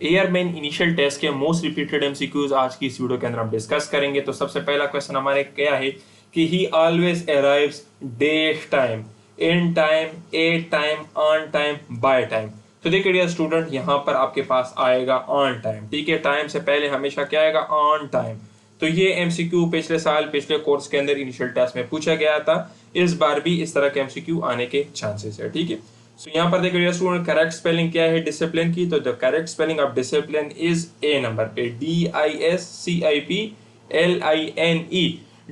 Airman initial test के most repeated MCQs आज की इस वीडियो के अंदर हम डिस्कस करेंगे। तो सबसे पहला क्वेश्चन हमारे क्या है कि he always arrives dash time, in time, at time, on time, by time. तो देखिए डियर स्टूडेंट, यहाँ पर आपके पास आएगा ऑन टाइम। ठीक है, टाइम से पहले हमेशा क्या आएगा? On time. तो ये एमसीक्यू पिछले साल पिछले कोर्स के अंदर इनिशियल टेस्ट में पूछा गया था। इस बार भी इस तरह के एमसीक्यू आने के चांसेस है। ठीक है, सो यहाँ पर देखिए स्टूडेंट, करेक्ट स्पेलिंग क्या है डिसिप्लिन की? तो the correct spelling of discipline is a number पे, DISCIPLINE।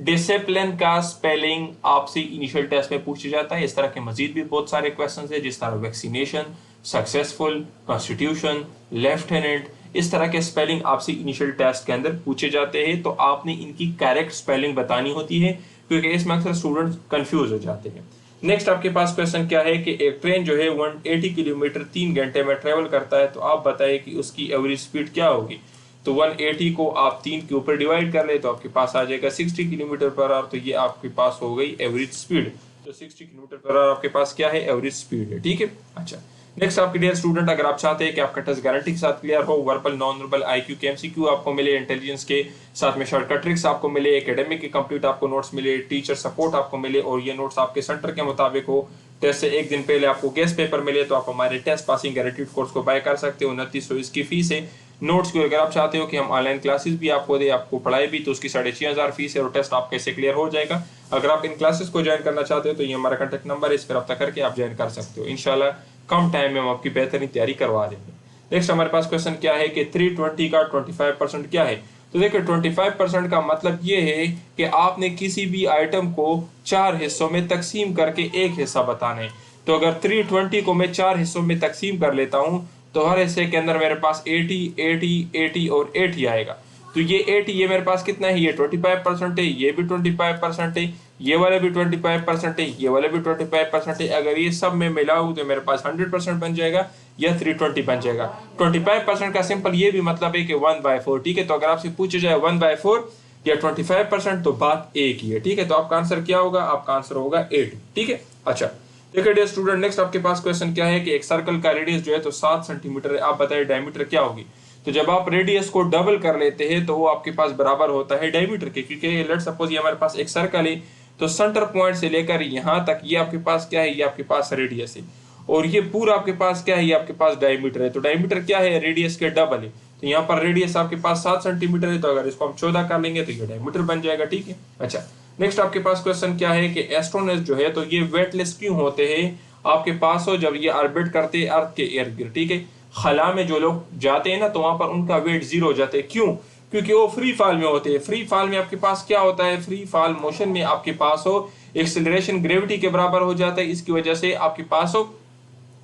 डिसिप्लिन का स्पेलिंग आपसे इनिशियल टेस्ट में पूछा जाता है। इस तरह के मजीद भी बहुत सारे क्वेश्चन है, जिस तरह वैक्सीनेशन, सक्सेसफुल, कॉन्स्टिट्यूशन, लेफ्टिनेंट, इस तरह के स्पेलिंग आपसे इनिशियल टेस्ट के अंदर पूछे जाते हैं। तो आपने इनकी करेक्ट स्पेलिंग बतानी होती है, क्योंकि इसमें अक्सर स्टूडेंट्स कंफ्यूज हो जाते हैं। नेक्स्ट आपके पास क्वेश्चन क्या है कि एक ट्रेन जो है 180 किलोमीटर 3 घंटे में ट्रेवल करता है, तो आप बताइए कि उसकी एवरेज स्पीड क्या होगी। तो 180 को आप 3 के ऊपर डिवाइड कर ले तो आपके पास आ जाएगा 60 किलोमीटर पर आवर। तो ये आपके पास हो गई एवरेज स्पीड। तो 60 किलोमीटर पर आवर आपके पास क्या है? एवरेज स्पीड है। ठीक है, अच्छा। नेक्स्ट आपके डियर स्टूडेंट, अगर आप चाहते हैं कि आपका टेस्ट गारंटी के साथ क्लियर हो, वर्बल, नॉन वर्बल, आईक्यू के एमसीक्यू आपको मिले, इंटेलिजेंस के साथ में शॉर्टकट ट्रिक्स आपको मिले, एकेडमिक के कंप्लीट आपको नोट्स मिले, टीचर सपोर्ट आपको मिले, और ये नोट्स आपके सेंटर के मुताबिक हो, टेस्ट से एक दिन पहले आपको गेस्ट पेपर मिले, तो आप हमारे टेस्ट पासिंग गारंटीड कोर्स को बाय कर सकते हो। 2900 इसकी फीस है। नोट्स को अगर आप चाहते हो कि हम ऑनलाइन क्लासेस भी आपको दे, आपको पढ़ाई भी, तो उसकी 6500 फीस है, और टेस्ट आप कैसे क्लियर हो जाएगा। अगर आप इन क्लासेस को ज्वाइन करना चाहते हो तो ये हमारा कॉन्टैक्ट नंबर है, इस पर रब्ता करके आप ज्वाइन कर सकते हो। इंशाल्लाह कम टाइम में हम आपकी बेहतरीन तैयारी करवा देंगे। नेक्स्ट हमारे पास क्वेश्चन क्या है कि 320 का 25% क्या है। तो देखिए 25% का मतलब ये है कि आपने किसी भी आइटम को 4 हिस्सों में तकसीम करके एक हिस्सा बताना है। तो अगर 320 को मैं 4 हिस्सों में तकसीम कर लेता हूं, तो हर हिस्से के अंदर मेरे पास 80, 80, 80 और 80 आएगा। तो ये 80, ये मेरे पास कितना है? ये 25% है, ये भी 25% है, ये वाले भी 25% है, ये वाले भी 25% है। अगर ये सब में मिलाऊं तो मेरे पास 100% बन जाएगा या 320 बन जाएगा। 25% का सिंपल ये भी मतलब है कि 1/4। ठीक है, तो अगर आपसे पूछा जाए 1/4 या 25%, तो बात एक ही है। ठीक है, तो आपका आंसर क्या होगा? आपका आंसर होगा 80। ठीक है, अच्छा। देखिए डियर स्टूडेंट, नेक्स्ट आपके पास क्वेश्चन क्या है कि एक सर्कल का रेडियस जो है तो 7 सेंटीमीटर है। आप बताइए डायमीटर क्या होगी। तो जब आप रेडियस को डबल कर लेते हैं तो वो आपके पास बराबर होता है डायमीटर के, क्योंकि लेट्स सपोज ये हमारे पास एक सर्कल है, तो सेंटर पॉइंट से लेकर यहाँ तक ये आपके पास क्या है? ये आपके पास रेडियस है, और ये पूरा आपके पास क्या है? ये आपके पास डायमीटर है। तो डायमीटर क्या है? रेडियस के डबल है। तो यहाँ पर रेडियस आपके पास 7 सेंटीमीटर है, तो अगर इसको हम 14 कर लेंगे तो ये डायमीटर बन जाएगा। ठीक है, अच्छा। नेक्स्ट आपके पास क्वेश्चन क्या है कि एस्ट्रोनॉट्स जो है तो ये वेटलेस क्यों होते हैं आपके पास हो, जब ये ऑर्बिट करते हैं अर्थ के इर्द गिर्द। ठीक है, खला में जो लोग जाते हैं ना, तो वहां पर उनका वेट 0 हो जाता है। क्यों? क्योंकि वो फ्री फॉल में होते हैं। फ्री फॉल में आपके पास क्या होता है? फ्री फॉल मोशन में आपके पास हो एक्सेलरेशन ग्रेविटी के बराबर हो जाता है। इसकी वजह से आपके पास हो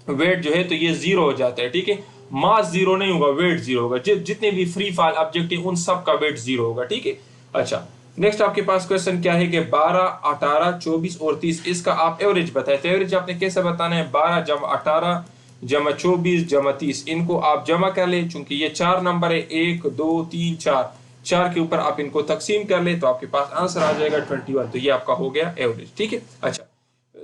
वेट जो है तो ये 0 हो जाता है। ठीक है, मास 0 नहीं होगा, वेट 0 होगा। जितने भी फ्री फॉल ऑब्जेक्ट है उन सब का वेट 0 होगा। ठीक है, अच्छा। नेक्स्ट आपके पास क्वेश्चन क्या है कि 12, 18, 24 और 30, इसका आप एवरेज बताएं। तो एवरेज आपने कैसे बताना है? 12 जमा 18 जमा 24 जमा 30, इनको आप जमा कर ले। चूंकि ये 4 नंबर है, 1, 2, 3, 4 के ऊपर आप इनको तकसीम कर ले तो आपके पास आंसर आ जाएगा 21। तो ये आपका हो गया एवरेज। ठीक है, अच्छा।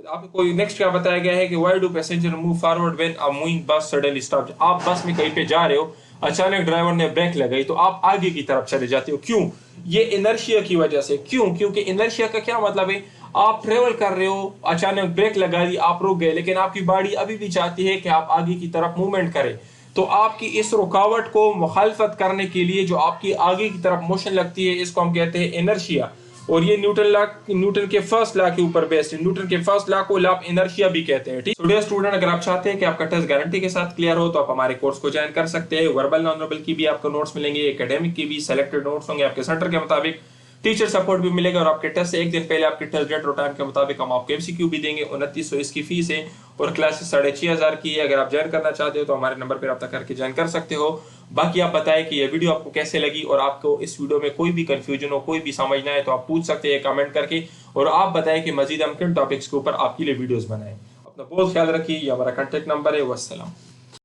आपको नेक्स्ट क्या बताया गया है कि why do passenger move forward when a moving बस सडनली स्टॉप। आप बस में कहीं पे जा रहे हो, अचानक ड्राइवर ने ब्रेक लगाई, तो आप आगे की तरफ चले जाते हो। क्यों? ये इनर्शिया की वजह से। क्यों? क्योंकि इनर्शिया का क्या मतलब है? आप ट्रेवल कर रहे हो, अचानक ब्रेक लगा दी, आप रुक गए, लेकिन आपकी बॉडी अभी भी चाहती है कि आप आगे की तरफ मूवमेंट करें। तो आपकी इस रुकावट को मुखालफत करने के लिए जो आपकी आगे की तरफ मोशन लगती है, इसको हम कहते हैं इनर्शिया। और ये न्यूटन के फर्स्ट लॉ के ऊपर बेस्ड है। न्यूटन के फर्स्ट लॉ को लॉ ऑफ इनर्शिया भी कहते हैं। ठीक है स्टूडेंट, अगर आप चाहते हैं कि आपका टेस्ट गारंटी के साथ क्लियर हो, तो आप हमारे कोर्स को ज्वाइन कर सकते हैं। वर्बल, नॉन वर्बल की भी आपको नोट्स मिलेंगे, एकेडमिक की भी सिलेक्टेड नोट्स होंगे आपके सेंटर के मुताबिक, टीचर सपोर्ट भी मिलेगा, और आपके टेस्ट से एक दिन पहले आपके टेस्ट डेट और टाइम के मुताबिक हम आपको एमसीक्यू भी देंगे। 2900 इसकी फीस है, और क्लासेस 6500 की है। अगर आप ज्वाइन करना चाहते हो तो हमारे नंबर पर रब्ता करके ज्वाइन कर सकते हो। बाकी आप बताएं कि ये वीडियो आपको कैसे लगी, और आपको इस वीडियो में कोई भी कंफ्यूजन हो, कोई भी समझना है, तो आप पूछ सकते हैं कमेंट करके। और आप बताएं कि मजीद हम किन टॉपिक्स के ऊपर आपके लिए वीडियोस बनाएं। अपना बहुत ख्याल रखिए। ये हमारा कॉन्टैक्ट नंबर है। वस्सलाम।